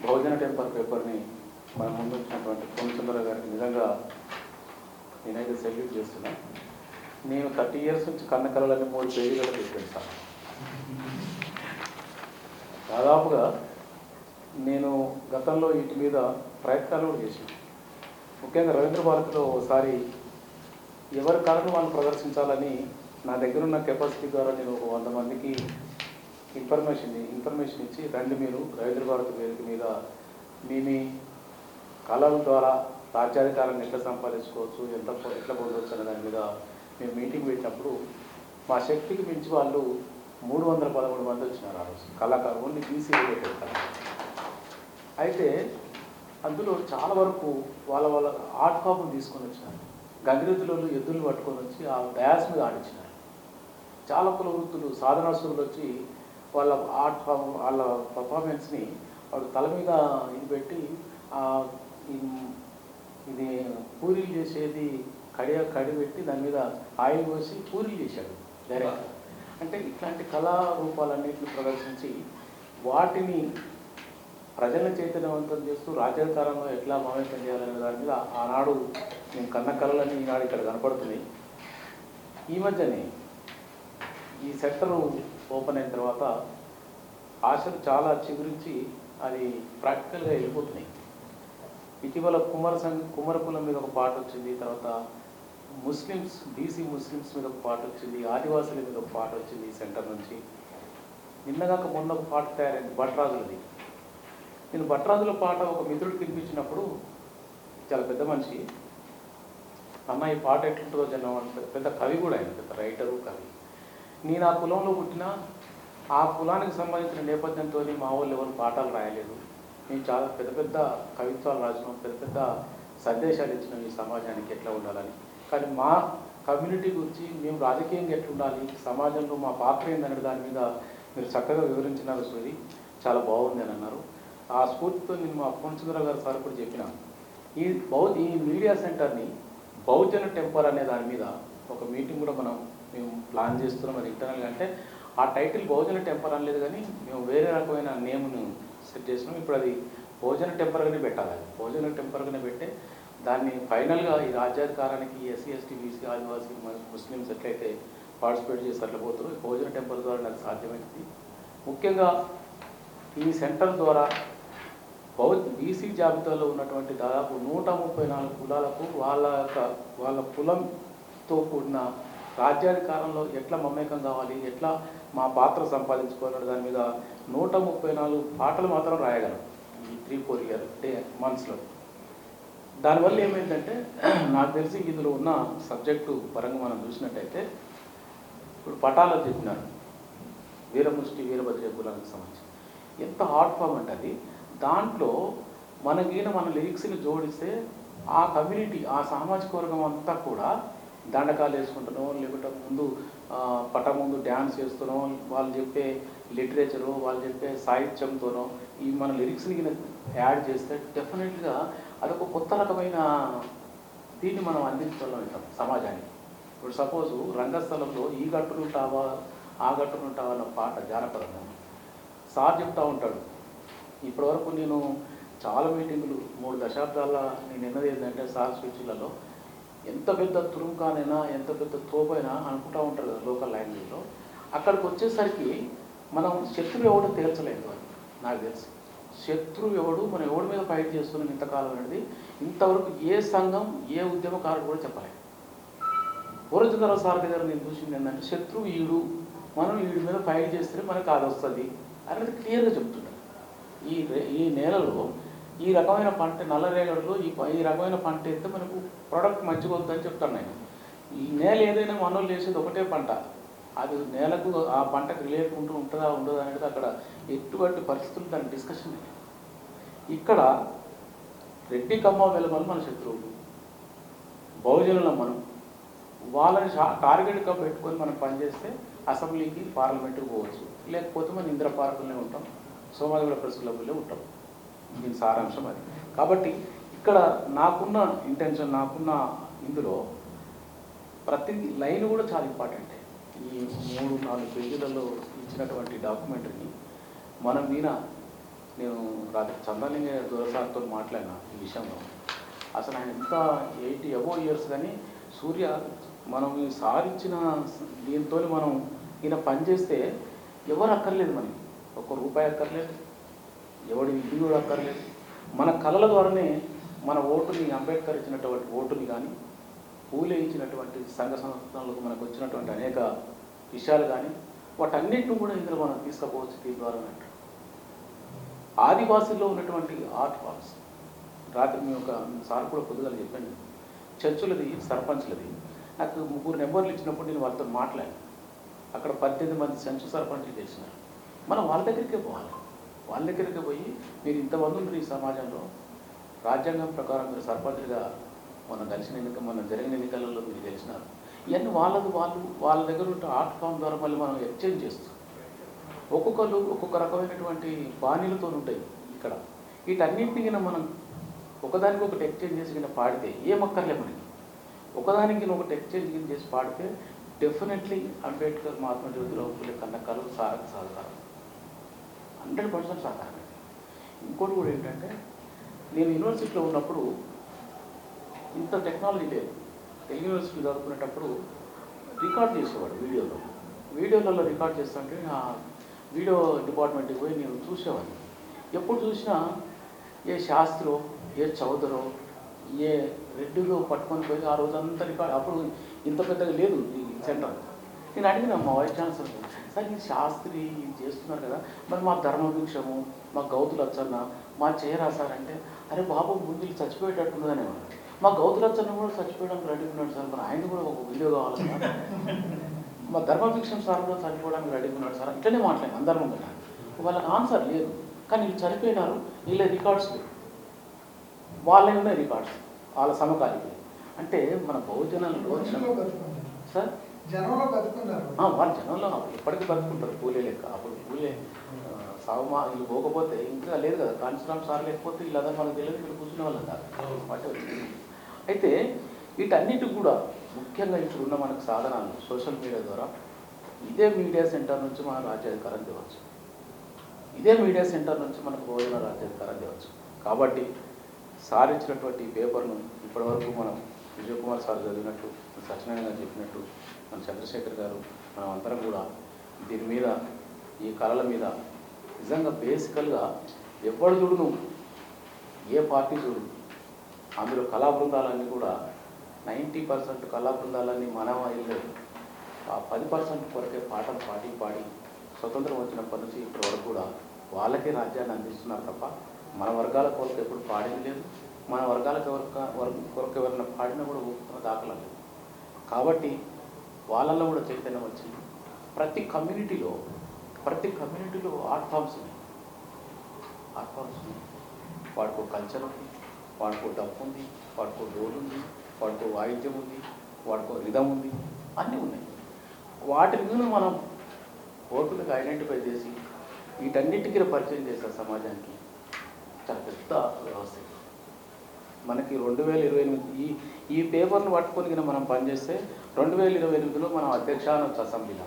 బహుజన temper పేపర్ని మన ముందు వచ్చినటువంటి కోనసుందర గారికి నిజంగా నేనైతే సెల్యూట్ చేస్తున్నాను. నేను 30 ఇయర్స్ నుంచి కన్న కళలన్నీ 3 పేజీలలో తీసుకెళ్తాను. దాదాపుగా నేను గతంలో వీటి మీద ప్రయత్నాలు కూడా చేశాను. ముఖ్యంగా రవీంద్ర భారతిలో ఒకసారి ఎవరి కళను వాళ్ళు ప్రదర్శించాలని నా దగ్గర ఉన్న కెపాసిటీ ద్వారా నేను ఒక 100 మందికి ఇన్ఫర్మేషన్ ఇచ్చి, రండి మీరు రవీంద్ర భారతి వేదిక మీద మీ కళల ద్వారా రాజ్యాధికారాన్ని ఎట్లా సంపాదించుకోవచ్చు, ఎట్లా పొందవచ్చు అనే దాని మీద మేము మీటింగ్ పెట్టినప్పుడు మా శక్తికి మించి వాళ్ళు 313 మంది వచ్చినారు. ఆ రోజు కళాకారు ఓన్లీ బీసీ రిలేటెడ్ కళ. అయితే అందులో చాలా వరకు వాళ్ళ ఆర్ట్ ఫామ్ను తీసుకొని వచ్చినారు. గంగిరెద్దులు ఎద్దులు పట్టుకొని వచ్చి ఆ డయాస్ మీద ఆడించినారు. చాలా కుల వృత్తులు సాధనాసురులు వచ్చి వాళ్ళ ఆర్ట్ ఫామ్ వాళ్ళ పర్ఫార్మెన్స్ని వాడు తల మీద ఇది పెట్టి ఇది పూరీలు చేసేది కడి పెట్టి దాని మీద ఆయిల్ పోసి పూరీలు చేశాడు డైరెక్ట్. అంటే ఇట్లాంటి కళా రూపాలన్నింటిని ప్రదర్శించి వాటిని ప్రజలను చైతన్యవంతం చేస్తూ రాజ్యాధికారంలో ఎట్లా మమేకం చేయాలనే దాని మీద ఆనాడు నేను కన్న కళలన్నీ ఈనాడు ఇక్కడ కనపడుతున్నాయి. ఈ మధ్యనే ఈ సెక్టర్ ఓపెన్ అయిన తర్వాత ఆశలు చాలా చిగురించి అది ప్రాక్టికల్గా వెళ్ళిపోతున్నాయి. ఇటీవల కుమరకులం మీద ఒక పాట వచ్చింది, తర్వాత ముస్లిమ్స్ బీసీ ముస్లిమ్స్ మీద ఒక పాట వచ్చింది, ఆదివాసుల మీద ఒక పాట వచ్చింది ఈ సెంటర్ నుంచి. నిన్నగాక మొన్న ఒక పాట తయారైంది భట్రాజులది. నేను భట్రాజుల పాట ఒక మిత్రుడికి వినిపించినప్పుడు చాలా పెద్ద మనిషి, అన్న ఈ పాట ఎట్లుంటుందో జనం, పెద్ద కవి కూడా ఆయన, పెద్ద రైటరు కవి. నేను ఆ కులంలో పుట్టినా ఆ కులానికి సంబంధించిన నేపథ్యంతో మా వాళ్ళు ఎవరు పాఠాలు రాయలేదు. మేము చాలా పెద్ద పెద్ద కవిత్వాలు రాసినాం, పెద్ద పెద్ద సందేశాలు ఇచ్చినాం ఈ సమాజానికి ఎట్లా ఉండాలని. కానీ మా కమ్యూనిటీ గురించి మేము రాజకీయంగా ఎట్లా ఉండాలి, సమాజంలో మా పాత్ర ఏందనే దాని మీద మీరు చక్కగా వివరించినారు సూరి, చాలా బాగుంది అని అన్నారు. ఆ స్ఫూర్తితో నేను మా కోనసుందర గారు సార్ కూడా చెప్పినాను, ఈ మీడియా సెంటర్ని బహుజన టెంపర్ అనే దాని మీద ఒక మీటింగ్ కూడా మేము ప్లాన్ చేస్తున్నాం. అది ఇంటర్నల్గా అంటే ఆ టైటిల్ బహుజన టెంపర్ అనలేదు, కానీ మేము వేరే రకమైన నేమ్ను సెట్ చేసినాం. ఇప్పుడు అది బహుజన టెంపర్గానే పెట్టాలి. అది బహుజన టెంపర్గానే పెట్టే దాన్ని ఫైనల్గా ఈ రాజ్యాధికారానికి ఎస్సీ ఎస్టీ బీసీ ఆదివాసీ ముస్లిమ్స్ ఎట్లయితే పార్టిసిపేట్ చేసి అట్లా పోతారో ఈ బహుజన టెంపర్ ద్వారా నాకు సాధ్యమైంది. ముఖ్యంగా ఈ సెంటర్ ద్వారా బీసీ జాబితాలో ఉన్నటువంటి దాదాపు 134 కులాలకు వాళ్ళ కులంతో కూడిన రాజ్యాధికారంలో ఎట్లా మమేకం కావాలి, ఎట్లా మా పాత్ర సంపాదించుకోవాలనే దాని మీద 134 పాటలు మాత్రం రాయగలం ఈ 3-4 మంత్స్లో. దానివల్ల ఏమైందంటే నాకు తెలిసి ఇందులో ఉన్న సబ్జెక్టు పరంగా మనం చూసినట్టయితే ఇప్పుడు పటాలు చెప్పినాడు వీరముష్టి వీరభద్ర కులానికి సంబంధించి ఎంత హార్ట్ ఫామ్ అంటే అది. దాంట్లో మన లిరిక్స్ని జోడిస్తే ఆ కమ్యూనిటీ ఆ సామాజిక వర్గం అంతా కూడా దండకాలు వేసుకుంటున్నాం, లేకుంటే పట ముందు డ్యాన్స్ చేస్తున్నాం, వాళ్ళు చెప్పే లిటరేచరు వాళ్ళు చెప్పే సాహిత్యంతోనో ఈ మన లిరిక్స్ని యాడ్ చేస్తే డెఫినెట్గా అదొక కొత్త రకమైన దీన్ని మనం అందించడం అవుతాం సమాజానికి. ఇప్పుడు సపోజు రంగస్థలంలో ఈ గట్టునుంటావా ఆ గట్టునుంటావా అన్న పాట జానపదము సార్ చెప్తూ ఉంటాడు. ఇప్పటివరకు నేను చాలా మీటింగులు 3 దశాబ్దాల నేను ఎన్నది ఏంటంటే సార్ స్పీచ్లలో ఎంత పెద్ద తురుంకానైనా ఎంత పెద్ద తోపైనా అనుకుంటూ ఉంటారు కదా లోకల్ లాంగ్వేజ్లో. అక్కడికి వచ్చేసరికి మనం శత్రువు ఎవడో తేల్చలేదు అని నాకు తెలుసు. శత్రువు ఎవడు, మనం ఎవడి మీద ఫైట్ చేస్తున్నాం ఇంతకాలం అనేది ఇంతవరకు ఏ సంఘం ఏ ఉద్యమకారుడు కూడా చెప్పలేదు. పూర్వచంద్ర సార్ దగ్గర నేను చూసింది ఏంటంటే శత్రువు ఈడు, మనం వీడి మీద ఫైట్ చేస్తే మనకు అది వస్తుంది అనేది క్లియర్గా చెప్తున్నాడు. ఈ నేలలో ఈ రకమైన పంట నల్లరేగడలో ఈ రకమైన పంట అయితే మనకు ప్రోడక్ట్ మంచిగా వద్దని చెప్తాను నేను. ఈ నేల ఏదైనా మనోళ్ళు వేసేది ఒకటే పంట, అది నేలకు ఆ పంటకు రిలేట్ ఉంటుందా ఉండదా అనేది అక్కడ ఎటువంటి పరిస్థితులు దాని డిస్కషన్. ఇక్కడ రెడ్డి కమ్మ వెలమలు మన శత్రువులు, బహుజనుల మనం వాళ్ళని టార్గెట్గా పెట్టుకొని మనం పనిచేస్తే అసెంబ్లీకి పార్లమెంట్కి పోవచ్చు, లేకపోతే మనం ఇందిరా పార్కులోనే ఉంటాం, సోమాజిగూడ ప్రెస్ క్లబ్లో ఉంటాం. దీని సారాంశం అది. కాబట్టి ఇక్కడ నాకున్న ఇంటెన్షన్, నాకున్న ఇందులో ప్రతి లైన్ కూడా చాలా ఇంపార్టెంట్. ఈ 3-4 పేజీలలో ఇచ్చినటువంటి డాక్యుమెంటరీని మనం మీద నేను రాత్రి చందాలింగ దొరసార్తో మాట్లాడిన ఈ విషయంలో. అసలు ఆయన ఎంత 80 అబోవ్ ఇయర్స్ కానీ సూర్య మనం ఈ సాధించిన దీంతో మనం ఈయన పనిచేస్తే ఎవరు అక్కర్లేదు మనకి, ₹1 అక్కర్లేదు, ఎవడి ఇది కూడా అక్కర్లేదు. మన కళల ద్వారానే మన ఓటుని, అంబేద్కర్ ఇచ్చినటువంటి ఓటుని కానీ, పూలే ఇచ్చినటువంటి సంఘ సంస్థలకు మనకు వచ్చినటువంటి అనేక విషయాలు కానీ వాటన్నిటిని కూడా ఇందులో మనం తీసుకుపోవచ్చు దీని ద్వారా అంటారు. ఆదివాసీల్లో ఉన్నటువంటి ఆర్ట్ ఫామ్స్ రాత్రి మీ ఒక సార్ కూడా పొద్దుగా చెప్పండి, చర్చులది సర్పంచ్లది నాకు 3 నెంబర్లు ఇచ్చినప్పుడు నేను వాళ్ళతో మాట్లాడాను. అక్కడ 18 మంది చర్చు సర్పంచ్లు చేసినారు. మనం వాళ్ళ దగ్గరికే పోవాలి. వాళ్ళ దగ్గరికి పోయి మీరు ఇంతమంది ఉన్నారు ఈ సమాజంలో, రాజ్యాంగం ప్రకారం మీరు సర్పంచ్గా మన జరిగిన ఎన్నికలలో మీరు గెలిచినారు. ఇవన్నీ వాళ్ళ దగ్గర ఉంటే ఆర్ట్ ఫామ్ ద్వారా మళ్ళీ మనం ఎక్స్చేంజ్ చేస్తాం. ఒక్కొక్కరు ఒక్కొక్క రకమైనటువంటి బాణీలతో ఉంటాయి ఇక్కడ. వీటన్నింటినీ మనం ఒకదానికి ఒకటి ఎక్స్చేంజ్ చేసి కింద పాడితే ఏమక్కర్లే మనకి. ఒకదానికి ఒకటి ఎక్స్చేంజ్ చేసి పాడితే డెఫినెట్లీ అంబేద్కర్, మహాత్మా జ్యోతిరావు ఫులే కన్న కళలు సహకారం 100% సహకారం. ఇంకోటి కూడా ఏంటంటే, నేను యూనివర్సిటీలో ఉన్నప్పుడు ఇంత టెక్నాలజీ లేదు. తెలుగు యూనివర్సిటీ చదువుకునేటప్పుడు రికార్డ్ చేసేవాడు వీడియోలలో రికార్డ్ చేస్తుంటే ఆ వీడియో డిపార్ట్మెంట్కి పోయి నేను చూసేవాడిని. ఎప్పుడు చూసినా ఏ శాస్త్రో, ఏ చౌదరో, ఏ రెడ్డిలో పట్టుకొని పోయి ఆ రోజంతా రికార్డ్. అప్పుడు ఇంత పెద్దగా లేదు ఈ సెంటర్. నేను అడిగిన మా వైస్ ఛాన్సలర్, సార్ ఈ శాస్త్రి చేస్తున్నారు కదా, మరి మా ధర్మభిక్షము, మా గౌతులచ్చన్న మా చేయరా సార్ అంటే, అరే బాబు ముందు చచ్చిపోయేటట్టున్నదనే మా గౌతులచ్చన్న కూడా చచ్చిపోయడానికి రెడీ ఉన్నాడు సార్, మరి ఆయన కూడా ఒక వీడియో కావాలి కదా, మా ధర్మభిక్షం సార్ కూడా చనిపోవడానికి రెడీ ఉన్నాడు సార్. ఇట్లనే మాట్లాడాను అందరం కదా. వాళ్ళకి ఆన్సర్ లేదు, కానీ వీళ్ళు చనిపోయినారు, వీళ్ళ రికార్డ్స్ లేవు, వాళ్ళే ఉన్నాయి రికార్డ్స్, వాళ్ళ సమకాలిక. అంటే మన బహుజనంలో సార్ వాళ్ళ జనంలో ఎప్పటికీ బతుకుంటారు పూలే లెక్క. అప్పుడు పూలే సాగుమా వీళ్ళు పోకపోతే ఇంకా లేదు కదా, కాన్సరామ్ సార్ లేకపోతే వీళ్ళందరూ మనకు తెలియదు, వీళ్ళు కూర్చునే వాళ్ళం కాదు. అయితే వీటన్నిటికి కూడా ముఖ్యంగా ఇప్పుడు ఉన్న మనకు సాధనాలు సోషల్ మీడియా ద్వారా ఇదే మీడియా సెంటర్ నుంచి మనం రాజ్యాధికారం తేవచ్చు, ఇదే మీడియా సెంటర్ నుంచి మనకు భోజన రాజ్యాధికారం తేవచ్చు. కాబట్టి సార్ ఇచ్చినటువంటి పేపర్ను ఇప్పటివరకు మనం విజయ్ కుమార్ సార్ చదివినట్టు, సత్యనారాయణ గారు చెప్పినట్టు, మన చంద్రశేఖర్ గారు, మనం అందరం కూడా దీని మీద, ఈ కళల మీద నిజంగా బేసికల్గా ఎవడు చూడు, నువ్వు ఏ పార్టీ చూడు, అందులో కళా బృందాలన్నీ కూడా 90% కళా బృందాలన్నీ మనం వెళ్ళలేదు. ఆ 10% కొరకే పాటలు పాడి స్వతంత్రం వచ్చినప్పటి నుంచి ఇప్పటి వరకు కూడా వాళ్ళకే రాజ్యాన్ని అందిస్తున్నారు తప్ప మన వర్గాల కొరకు ఎప్పుడు పాడింది లేదు. మన వర్గాలకు కొరకు ఎవరైనా పాడినా కూడా ఊపుతున్న దాఖలా లేదు. కాబట్టి వాళ్ళల్లో కూడా చైతన్యం వచ్చింది. ప్రతి కమ్యూనిటీలో ఆర్ట్ ఫామ్స్ ఉన్నాయి. వాడికో కల్చర్ ఉంది, వాడికో డప్పు ఉంది, వాడికో డోలు ఉంది, వాడికో వాయిద్యం ఉంది, వాడికో రిధం ఉంది, అన్నీ ఉన్నాయి. వాటి మీద మనం ఓటులకు ఐడెంటిఫై చేసి వీటన్నిటికీ పరిచయం చేసే సమాజానికి చాలా పెద్ద వ్యవస్థ. మనకి 2028 ఈ పేపర్ను పట్టుకొని మనం పనిచేస్తే 2028లో మనం అధ్యక్ష అనొచ్చు అసెంబ్లీలో.